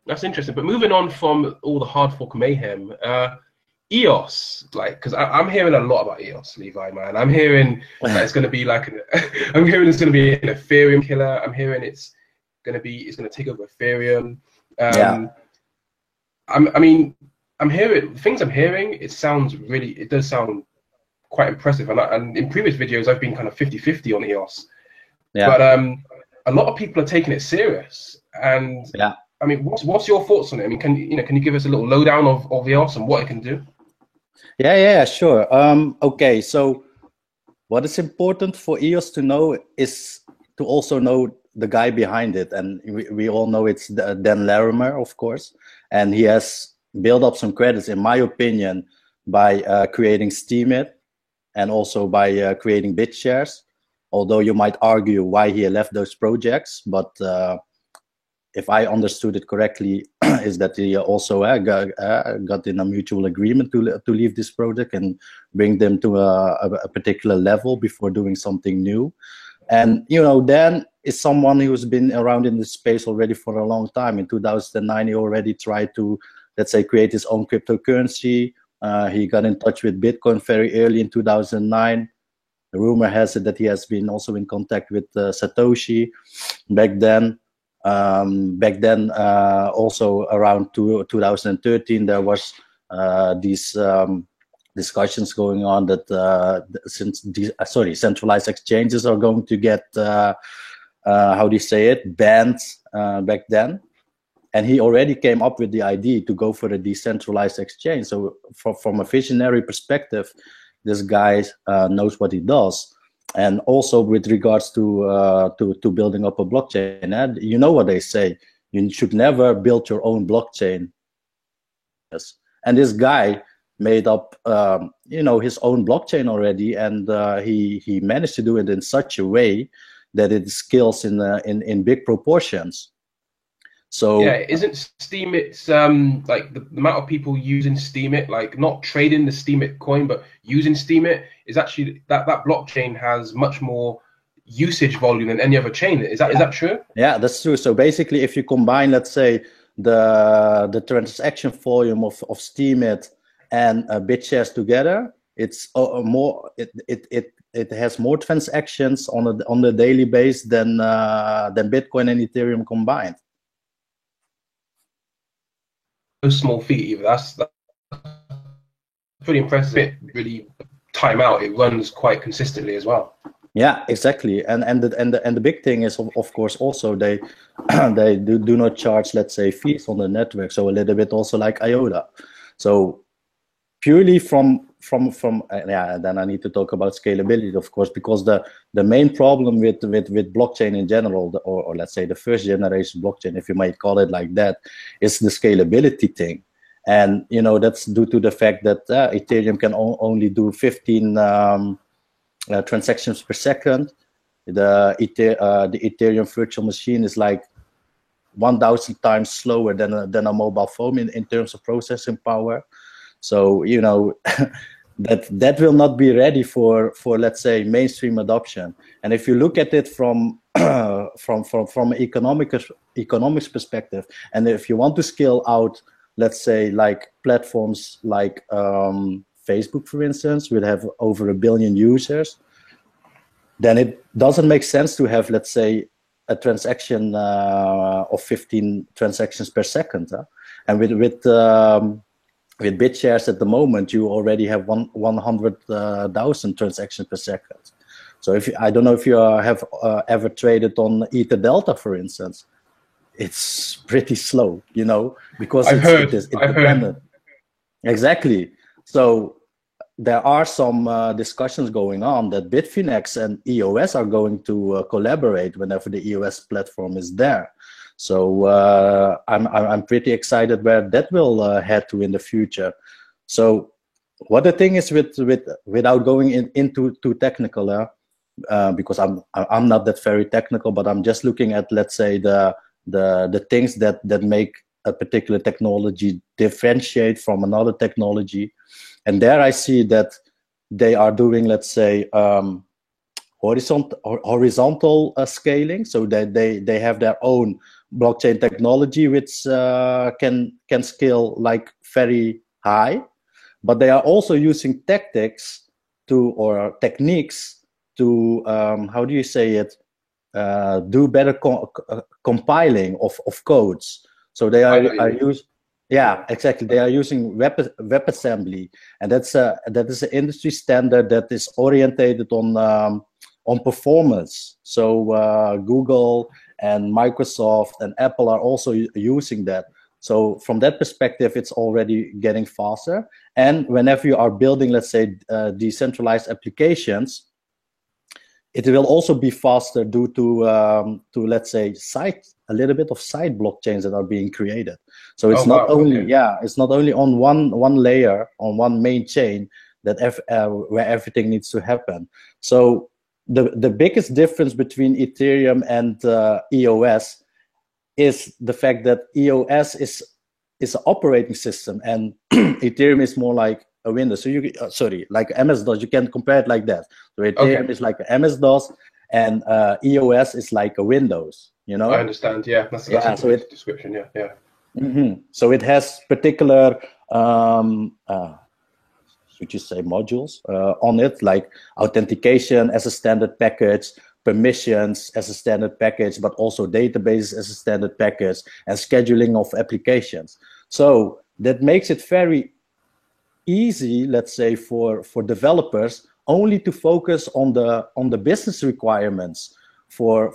That's interesting. But moving on from all the hard fork mayhem, EOS, like, because I'm hearing a lot about EOS, Levi, man. I'm hearing that it's going to be like, I'm hearing it's going to be an Ethereum killer. I'm hearing it's going to take over Ethereum. Yeah. I mean, I'm hearing things. I'm hearing it does sound quite impressive. And in previous videos, I've been kind of 50-50 on EOS. Yeah. But a lot of people are taking it serious. And yeah. I mean, what's your thoughts on it? I mean, can you give us a little lowdown of EOS and what it can do? Yeah, sure. Okay, so what is important for EOS to know is to also know the guy behind it, and we all know it's Dan Larimer, of course, and he has built up some credits, in my opinion, by creating Steemit and also by creating BitShares. Although you might argue why he left those projects, but if I understood it correctly, is that he also got in a mutual agreement to leave this project and bring them to a particular level before doing something new. And Dan is someone who's been around in this space already for a long time. In 2009, he already tried to, let's say, create his own cryptocurrency. He got in touch with Bitcoin very early in 2009. The rumor has it that he has been also in contact with Satoshi back then. Also around 2013, there was these discussions going on that centralized exchanges are going to get how do you say it, banned back then. And he already came up with the idea to go for a decentralized exchange. So from a visionary perspective, this guy knows what he does. And also with regards to building up a blockchain, and you know what they say, you should never build your own blockchain. Yes. And this guy made up his own blockchain already, and he managed to do it in such a way that it scales in big proportions. So yeah, isn't Steemit like the amount of people using Steemit, like not trading the Steemit coin, but using Steemit, is actually that blockchain has much more usage volume than any other chain. Is that true? Yeah, that's true. So basically, if you combine, let's say, the transaction volume of Steemit and BitShares together, it's more. It has more transactions on the daily base than Bitcoin and Ethereum combined. No small feat either. That's pretty impressive. It really time out. It runs quite consistently as well. Yeah, exactly. And the big thing is, of course, also they do not charge, let's say, fees on the network. So a little bit also like IOTA. So purely from then I need to talk about scalability, of course, because the main problem with blockchain in general, or let's say the first generation blockchain, if you might call it like that, is the scalability thing. And that's due to the fact that Ethereum can only do 15 transactions per second. The Ethereum virtual machine is like 1,000 times slower than a mobile phone in terms of processing power. So that will not be ready for let's say mainstream adoption. And if you look at it from economics perspective, and if you want to scale out, let's say, like platforms like Facebook, for instance, will have over 1 billion users, then it doesn't make sense to have, let's say, a transaction of 15 transactions per second. And with BitShares at the moment, you already have 100,000 transactions per second. So I don't know if you have ever traded on Ether Delta, for instance. It's pretty slow, because it's dependent. Exactly. So there are some discussions going on that Bitfinex and EOS are going to collaborate whenever the EOS platform is there. So I'm pretty excited where that will head to in the future. So what the thing is without going into too technical, because I'm not that very technical, but I'm just looking at, let's say, the things that make a particular technology differentiate from another technology. And there I see that they are doing, let's say, horizontal scaling, so that they have their own blockchain technology which can scale like very high, but they are also using tactics to, or techniques to, how do you say it, do better compiling of codes. So they are using, yeah, exactly. They are using WebAssembly, and that is an industry standard that is orientated on performance. So Google and Microsoft and Apple are also using that. So from that perspective, it's already getting faster. And whenever you are building, let's say, decentralized applications, it will also be faster due to let's say, a little bit of side blockchains that are being created. So it's not only it's not only on one layer, on one main chain that where everything needs to happen. So the biggest difference between Ethereum and EOS is the fact that EOS is an operating system and Ethereum is more like a Windows. So you like MS-DOS, you can compare it like that. So Ethereum is like a MS-DOS and EOS is like a Windows, you know? I understand, yeah. That's a good description, yeah. Mm-hmm. So it has particular should you say modules on it, like authentication as a standard package, permissions as a standard package, but also databases as a standard package, and scheduling of applications. So that makes it very easy, let's say, for developers only to focus on the business requirements or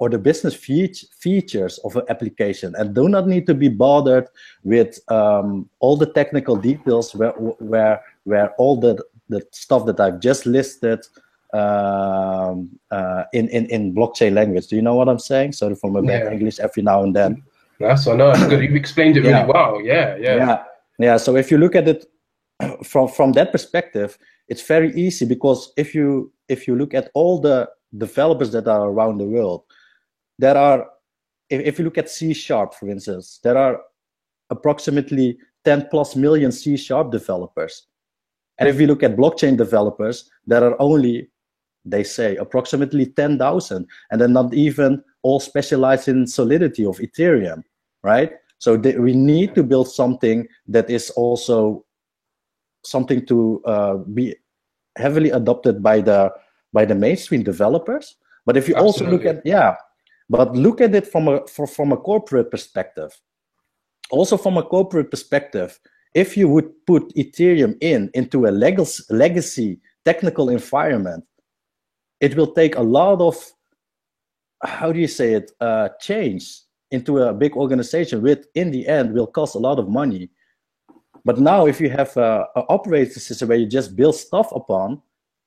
the business features of an application, and do not need to be bothered with all the technical details where all the stuff that I've just listed in blockchain language. Do you know what I'm saying? Sorry for my bad English every now and then. That's good. You've explained it really well. Yeah. So if you look at it from that perspective, it's very easy, because if you look at all the developers that are around the world, there are, if you look at C#, for instance, there are approximately 10+ million C# developers. And if you look at blockchain developers, there are only, they say, approximately 10,000, and they're not even all specialized in Solidity of Ethereum, right? So we need to build something that is also something to be heavily adopted by the mainstream developers. But if you also look at look at it from a corporate perspective. Also from a corporate perspective, if you would put Ethereum into a legacy technical environment, it will take a lot of, how do you say it, change into a big organization, which in the end will cost a lot of money. But now if you have an operating system where you just build stuff upon,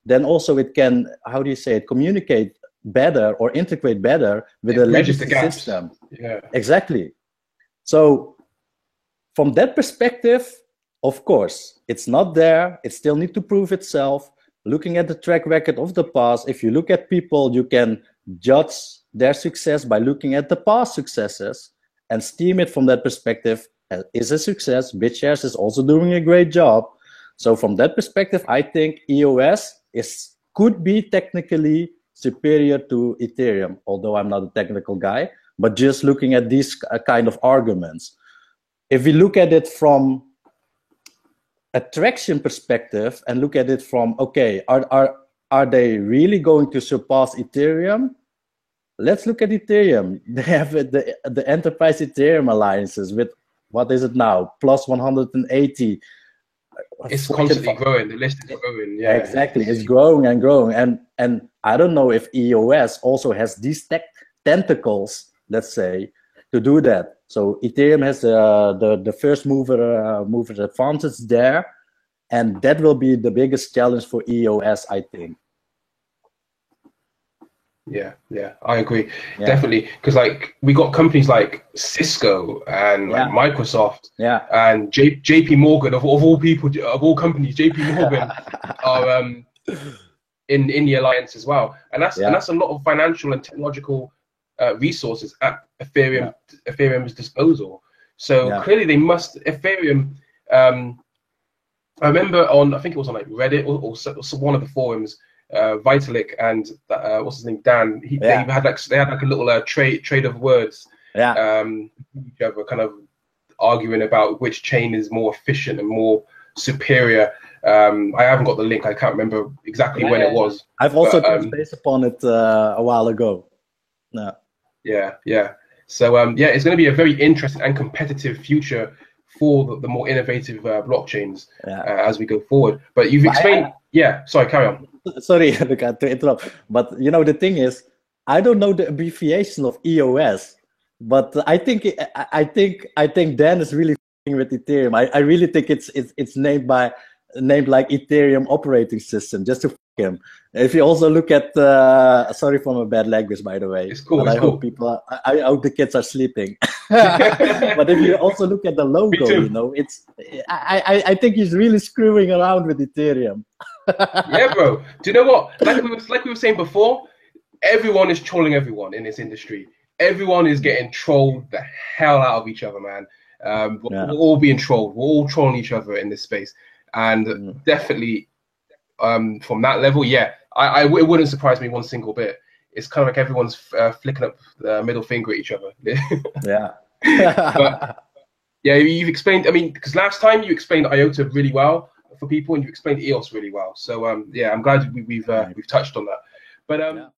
then also it can, how do you say it, communicate better or integrate better with a legacy system. Yeah, exactly. So from that perspective, of course, it's not there. It still needs to prove itself. Looking at the track record of the past, if you look at people, you can judge their success by looking at the past successes and steam it from that perspective. Is a success. BitShares is also doing a great job. So from that perspective, I think EOS could be technically superior to Ethereum, although I'm not a technical guy, but just looking at these kind of arguments. If we look at it from a traction perspective and look at it from, okay, are they really going to surpass Ethereum? Let's look at Ethereum. They have the Enterprise Ethereum alliances with, what is it now, plus 180. It's constantly growing. The list is growing. Yeah, exactly. It's growing and growing. And I don't know if EOS also has these tentacles, let's say, to do that. So Ethereum has the first mover advantage there, and that will be the biggest challenge for EOS, I think. Yeah, I agree. Definitely, because like we got companies like Cisco and like Microsoft, and JP Morgan, of all people, of all companies, JP Morgan are in the alliance as well, and that's a lot of financial and technological resources at Ethereum's disposal. So clearly they must, Ethereum, I remember on, I think it was on like Reddit or one of the forums, Vitalik and what's his name, Dan, they had like a little trade of words, Yeah. Each other, kind of arguing about which chain is more efficient and more superior. I haven't got the link. I can't remember exactly when it was. I've also touched base upon it a while ago. No. Yeah. So yeah, it's going to be a very interesting and competitive future for the more innovative blockchains as we go forward. But you've explained. Yeah. Sorry, carry on. Sorry to interrupt, but you know the thing is, I don't know the abbreviation of EOS, but I think Dan is really with Ethereum. I really think it's named like Ethereum operating system just to him. If you also look at sorry for my bad language, by the way. It's cool. I hope people I hope the kids are sleeping. But if you also look at the logo, you know, I think he's really screwing around with Ethereum. Yeah, bro. Do you know what? Like we were saying before, everyone is trolling everyone in this industry. Everyone is getting trolled the hell out of each other, man. We're all being trolled. We're all trolling each other in this space, and definitely from that level, yeah, it wouldn't surprise me one single bit. It's kind of like everyone's flicking up the middle finger at each other. Yeah. But yeah, you've explained. I mean, because last time you explained IOTA really well for people, and you explained EOS really well. So yeah, I'm glad we've touched on that. But